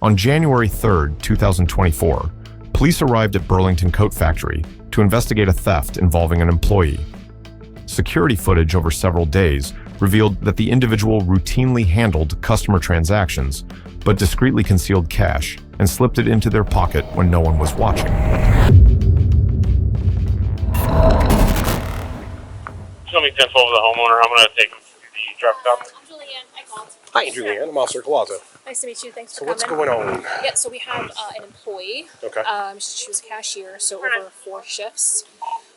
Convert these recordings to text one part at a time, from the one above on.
On January 3rd, 2024, police arrived at Burlington Coat Factory to investigate a theft involving an employee. Security footage over several days revealed that the individual routinely handled customer transactions, but discreetly concealed cash and slipped it into their pocket when no one was watching. Show me 10 over the homeowner. I'm going to take him to the drug stop. I'm Julianne. I called. Hi, Julianne. I'm Officer Colazo. Nice to meet you. Thanks for So coming. what's going on? Yeah, so we have an employee. Okay. She was a cashier, so over 4 shifts,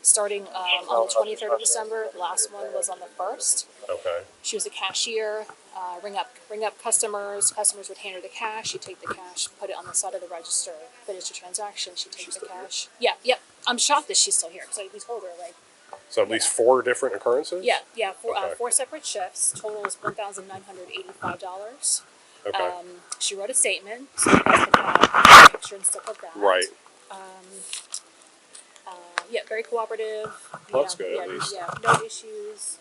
starting on the 23rd of December. The last one was on the 1st. Okay. She was a cashier. Ring up customers. Customers would hand her the cash. She'd take the cash, put it on the side of the register, finish the transaction. She'd take the cash. Here? Yeah. I'm shocked that she's still here because we told her So at least 4 different occurrences? Yeah. Okay. 4 separate shifts. Total is $1,985. Okay. She wrote a statement, so you guys can have a picture and stuff like that. Right. Yeah, very cooperative. Well, that's good, at least. Yeah, no issues.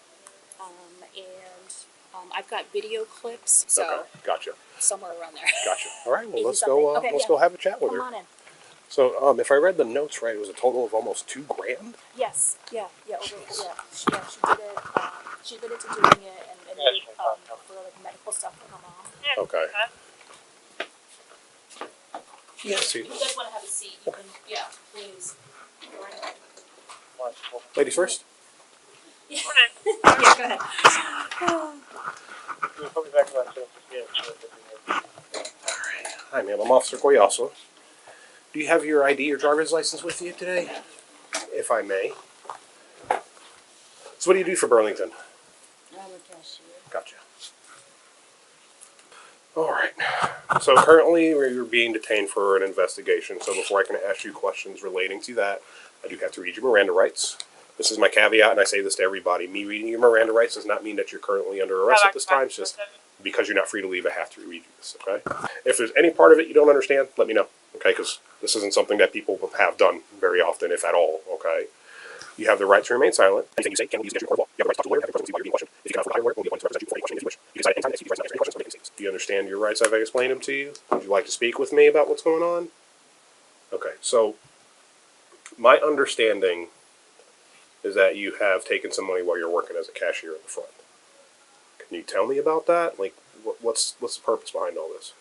I've got video clips, so Okay. Gotcha. somewhere around there. Gotcha. All right. Well, Maybe let's something. go. Okay, let's yeah. go have a chat with Come her. on in. So, if I read the notes right, it was a total of almost $2,000. Yes. Yeah. She did it. She admitted to doing it and made, for like medical stuff for her mom. Okay. Yeah. See, If you guys want to have a seat, you can. Yeah, please. ladies first. Yeah. Yeah. Go ahead. We'll be back about 2. Yeah, sure. Hi, ma'am. I'm Officer Coyaso. Do you have your ID or driver's license with you today? If I may. So what do you do for Burlington? I'm a cashier. Gotcha. All right. So currently you're being detained for an investigation. So before I can ask you questions relating to that, I do have to read your Miranda rights. This is my caveat, and I say this to everybody. Me reading your Miranda rights does not mean that you're currently under arrest at this time. It's just because you're not free to leave, I have to read you this, okay? If there's any part of it you don't understand, let me know, okay? Because this isn't something that people have done very often, if at all, okay? You have the right to remain silent. Anything you say can be used against you in court of law. You have the right to talk to a lawyer, have your presence while you're being questioned. If you cannot afford a lawyer, we'll be appointed to represent you before any question if you wish. You decide anytime that you decide to answer any questions or make any statements. Do you understand your rights? Have I explained them to you? Would you like to speak with me about what's going on? Okay, so my understanding is that you have taken some money while you're working as a cashier at the front. Can you tell me about that? Like, what's the purpose behind all this?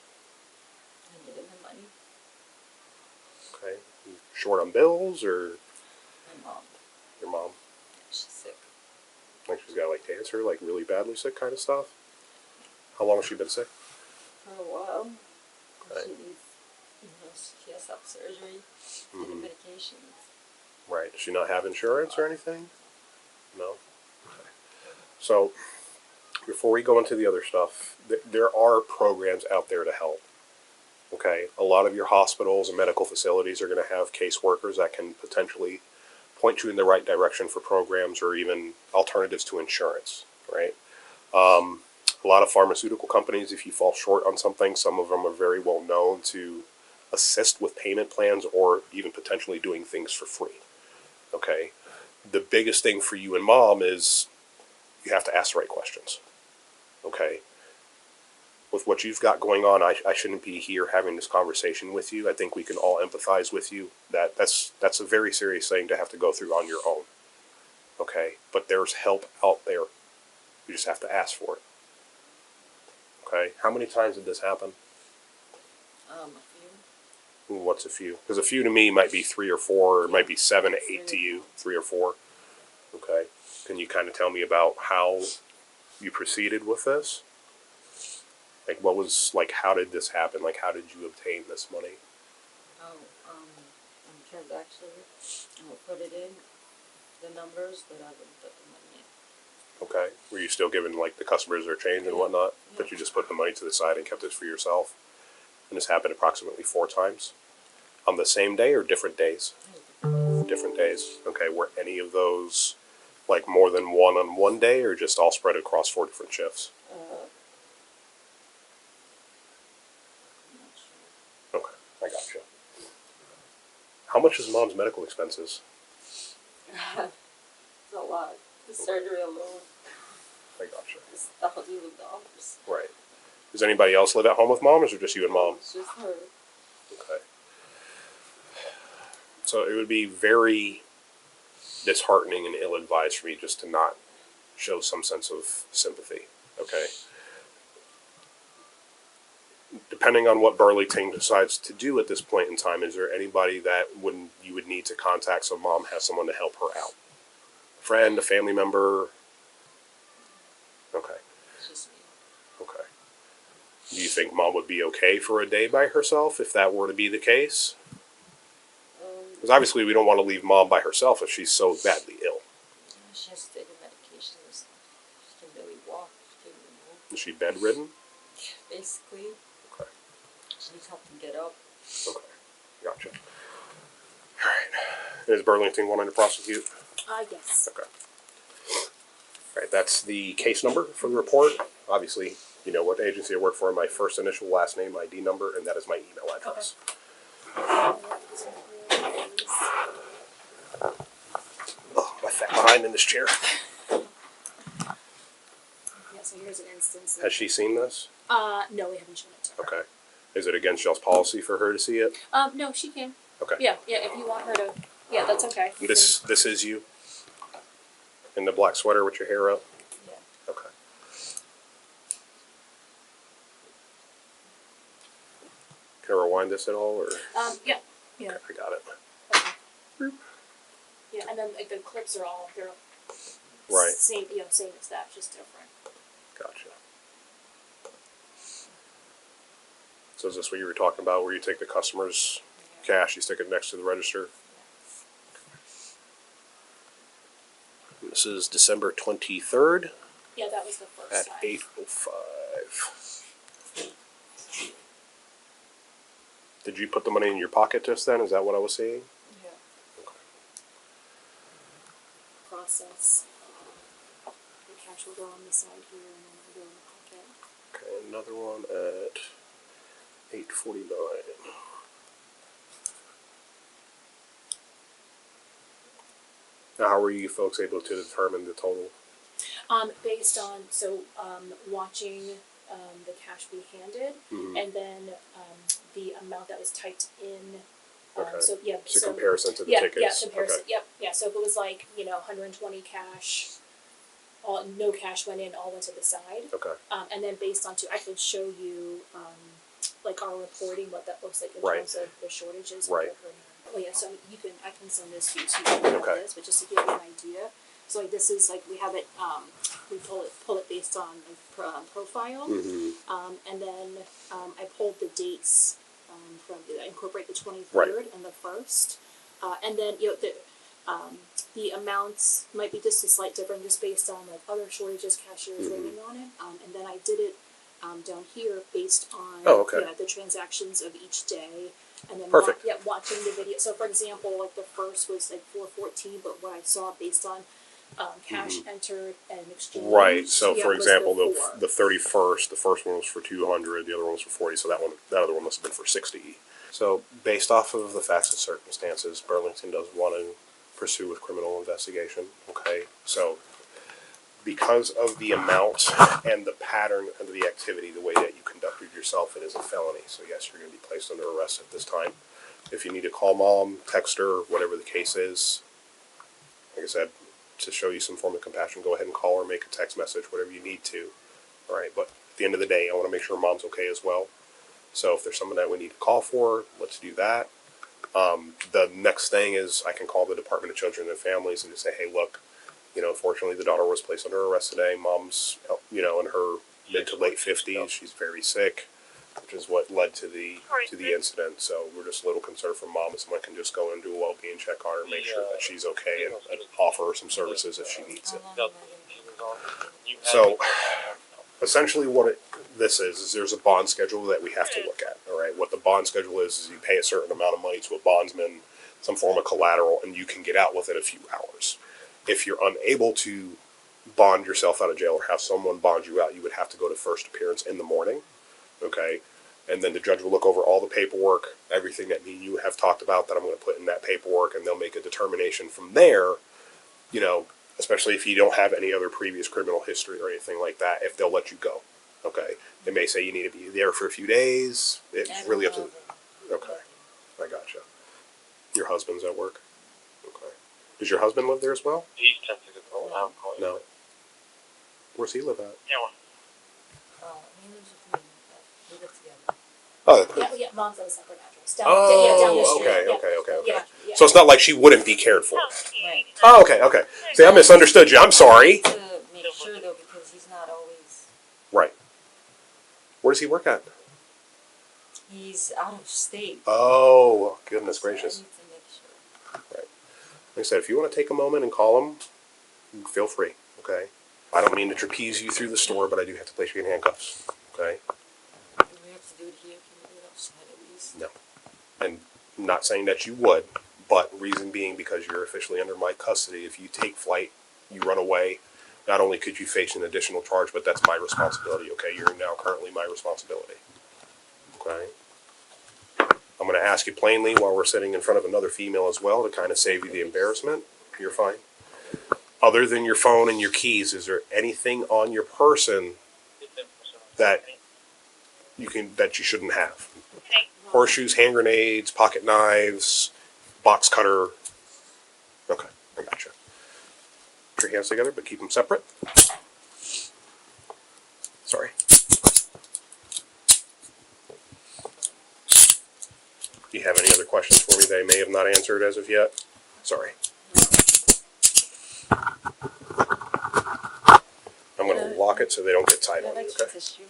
I needed my money. Okay, you short on bills or My mom, your mom? she's sick. Like she's got like cancer, like really badly sick kind of stuff? How long has she been sick? For a while. Right. She needs, she has to have surgery and medications. Right. Does she not have insurance or anything? No? Okay. So, before we go into the other stuff, there are programs out there to help. Okay? A lot of your hospitals and medical facilities are going to have caseworkers that can potentially point you in the right direction for programs or even alternatives to insurance, right? A lot of pharmaceutical companies, if you fall short on something, some of them are very well known to assist with payment plans or even potentially doing things for free. Okay, the biggest thing for you and mom is you have to ask the right questions. Okay, with what you've got going on, I shouldn't be here having this conversation with you. I think we can all empathize with you. That's a very serious thing to have to go through on your own. Okay, but there's help out there. You just have to ask for it. Okay, how many times did this happen? A few. What's a few? Because a few to me might be 3 or 4, or it might be 7 to 8 to you, 3 or 4. Okay. Can you kind of tell me about how you proceeded with this? Like, what was, like, how did this happen? Like, how did you obtain this money? On transaction, I would put it in, the numbers, but I wouldn't put the money in. Okay. Were you still giving, like, the customers their change and whatnot? Yeah. But you just put the money to the side and kept it for yourself? And this happened approximately 4 times? On the same day or different days? Different days. Okay, were any of those like more than one on one day or just all spread across 4 different shifts? I'm not sure. Okay, I gotcha. How much is mom's medical expenses? It's a lot. The surgery alone I gotcha. is thousands of dollars. Right. Does anybody else live at home with mom, or is it just you and mom? It's just her. Okay. So it would be very disheartening and ill-advised for me just to not show some sense of sympathy. Okay. Depending on what Burlington decides to do at this point in time, is there anybody that you would need to contact so mom has someone to help her out? A friend, a family member? Okay. It's just me. Okay. Do you think mom would be okay for a day by herself if that were to be the case? Because obviously we don't want to leave mom by herself if she's so badly ill. She has to take her medication and stuff. She can barely walk. She can't even move. Is she bedridden? Basically, Okay. she needs help to get up. Okay. Gotcha. Alright. Is Burlington wanting to prosecute? Yes. Okay. Alright, that's the case number for the report. Obviously, you know what agency I work for, my first initial, last name, ID number, and that is my email address. Oh, my fat behind in this chair. Yeah, so here's an instance. Has she seen this? No, we haven't shown it to her. Okay. Is it against y'all's policy for her to see it? No, she can. Okay. Yeah, if you want her to, yeah, that's okay. This is you? In the black sweater with your hair up? Yeah. Okay. Can I rewind this at all, or? Yeah. Okay, I got it. Okay. Yeah, and then like the clips are all they're Right. same same as that, just different. Gotcha. So is this what you were talking about, where you take the customer's cash, you stick it next to the register? This is December 23rd Yeah, that was the first at time. 8:05. Did you put the money in your pocket just then? Is that what I was seeing? Yeah. Process. The cash will go on the side here and then it'll go in the pocket. Okay, another one at 8:49. Now, how were you folks able to determine the total? Based on watching the cash be handed, and then the amount that was typed in. Okay. So yeah, So comparison to the tickets. Yeah, comparison. Okay. Yep, yeah. So if it was 120 cash, no cash went in, all went to the side. Okay. And then based on I could show you our reporting, what that looks like in Right. terms of the shortages. Right. Oh yeah, so I can send this to you so you can look Okay. at this, but just to give you an idea. So this is we have it, we pull it based on profile, and then I pulled the dates I incorporate the 23rd and the 1st, and then the amounts might be just a slight difference just based on other shortages cashiers waiting on it, and then I did it down here based on the transactions of each day. And then Perfect. Watching the video. So for example, the first was 414, but what I saw based on cash entered and exchanged. Right. So for was example, before. the 31st, the first one was for 200, the other one was for 40. So that other one must have been for 60. So based off of the facts and circumstances, Burlington does want to pursue with criminal investigation. Okay. So because of the amount and the pattern of the activity, the way that you conducted yourself, it is a felony. So yes, you're going to be placed under arrest at this time. If you need to call mom, text her, whatever the case is, like I said, to show you some form of compassion, go ahead and call her, make a text message, whatever you need to. All right, but at the end of the day, I want to make sure mom's okay as well. So if there's someone that we need to call for, let's do that. The next thing is I can call the Department of Children and Families and just say, hey, look, unfortunately the daughter was placed under arrest today. Mom's, in her mid to late 50s. She's very sick, which is what led to the incident. So we're just a little concerned for mom if someone can just go and do a well-being check on her, make sure that she's okay, and offer her some services if she needs it. So essentially what this is there's a bond schedule that we have to look at. All right, what the bond schedule is you pay a certain amount of money to a bondsman, some form of collateral, and you can get out within a few hours. If you're unable to bond yourself out of jail or have someone bond you out, you would have to go to first appearance in the morning, okay? And then the judge will look over all the paperwork, everything that me and you have talked about that I'm going to put in that paperwork, and they'll make a determination from there, especially if you don't have any other previous criminal history or anything like that, if they'll let you go, Okay. They may say you need to be there for a few days. It's I don't really up to. have Okay. I gotcha. Your husband's at work. Okay. Does your husband live there as well? He's tempted to go alcohol. No. Where's he live at? Yeah, well, He lives with me, but we live together. Oh. Yeah, mom's at a separate address. Down, down the Oh. street. Okay. Yeah. Okay. Yeah. So it's not like she wouldn't be cared for. Right. Oh. Okay. See, I misunderstood you. I'm sorry. To make sure though, because he's not always, Right. Where does he work at? he's out of state. Oh, goodness So I gracious. need to make sure. Like I said, if you want to take a moment and call him, feel free, okay? I don't mean to trapeze you through the store, but I do have to place you in handcuffs, okay? Do we have to do it here? Can we do it outside at least? No. And I'm not saying that you would, but reason being because you're officially under my custody. If you take flight, you run away, not only could you face an additional charge, but that's my responsibility, okay? You're now currently my responsibility, okay? I'm going to ask you plainly while we're sitting in front of another female as well to kind of save you the embarrassment. You're fine. Other than your phone and your keys, is there anything on your person that you shouldn't have? Horseshoes, hand grenades, pocket knives, box cutter. Okay, I gotcha. Put your hands together, but keep them separate. Sorry. Do you have any other questions for me that I may have not answered as of yet? Sorry. I'm going to lock it so they don't get tied on you, okay? Tissue.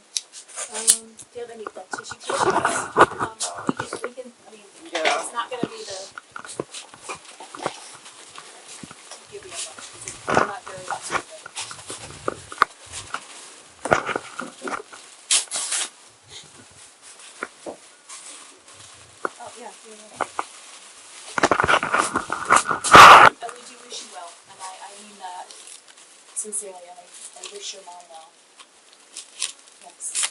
Do you have any tissue tissues? We can, I mean, Yeah. it's not gonna be the. Give me a bunch, 'cause it's not very much. Oh, yeah. And we do wish you well, and I mean that sincerely, and I wish your mom well. Yes.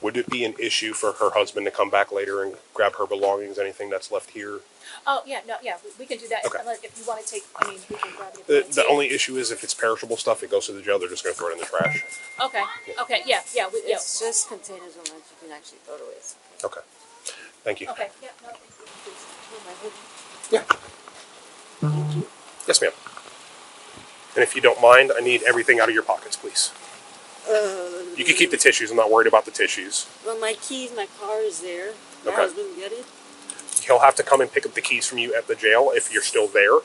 Would it be an issue for her husband to come back later and grab her belongings, anything that's left here? Oh, yeah, no, yeah, we can do that. Okay. If you wanna take, I mean, we can grab it. if you The wanna take. only issue is if it's perishable stuff, it goes to the jail, they're just going to throw it in the trash. Okay, yeah, yeah, It's just containers on which you can actually throw it away. It's okay. Okay. Thank you. okay, yeah, no, thank you. Oh, my hoodie. Yeah. Yes, ma'am. And if you don't mind, I need everything out of your pockets, please. You can keep the tissues. I'm not worried about the tissues. Well, my keys, my car is there. My Okay. husband get it. He'll have to come and pick up the keys from you at the jail if you're still there.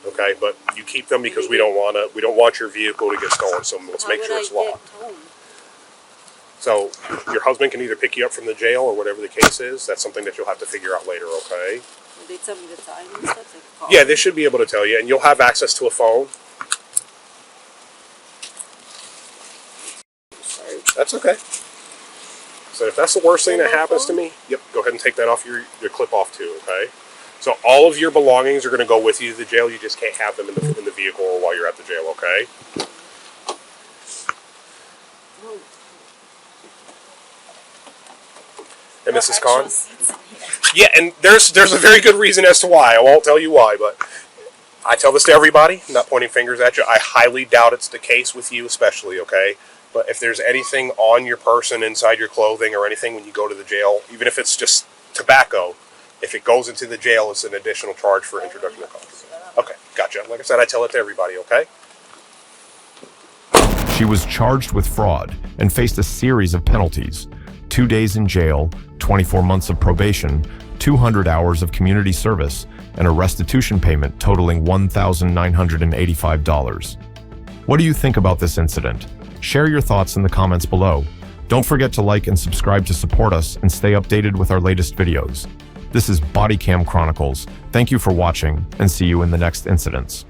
Okay, but you keep them because we don't want your vehicle to get stolen. So let's make sure it's How would I locked. get home? So your husband can either pick you up from the jail or whatever the case is. That's something that you'll have to figure out later. Okay. Will they tell me the time and stuff? Like call Yeah, me? they should be able to tell you, and you'll have access to a phone. Sorry. That's okay. So if that's the worst thing that And my happens to phone? me, yep, go ahead and take that off your clip off too, okay? So all of your belongings are going to go with you to the jail. You just can't have them in the vehicle or while you're at the jail, okay? Oh, And no Mrs. actual Khan? seats in here. Yeah, and there's a very good reason as to why. I won't tell you why, but I tell this to everybody, I'm not pointing fingers at you. I highly doubt it's the case with you especially, okay? But if there's anything on your person, inside your clothing or anything when you go to the jail, even if it's just tobacco, if it goes into the jail, it's an additional charge for introduction of coffee. Okay, gotcha. Like I said, I tell it to everybody, okay? She was charged with fraud and faced a series of penalties: 2 days in jail, 24 months of probation, 200 hours of community service, and a restitution payment totaling $1,985. What do you think about this incident? Share your thoughts in the comments below. Don't forget to like and subscribe to support us and stay updated with our latest videos. This is Bodycam Chronicles. Thank you for watching, and see you in the next incidents.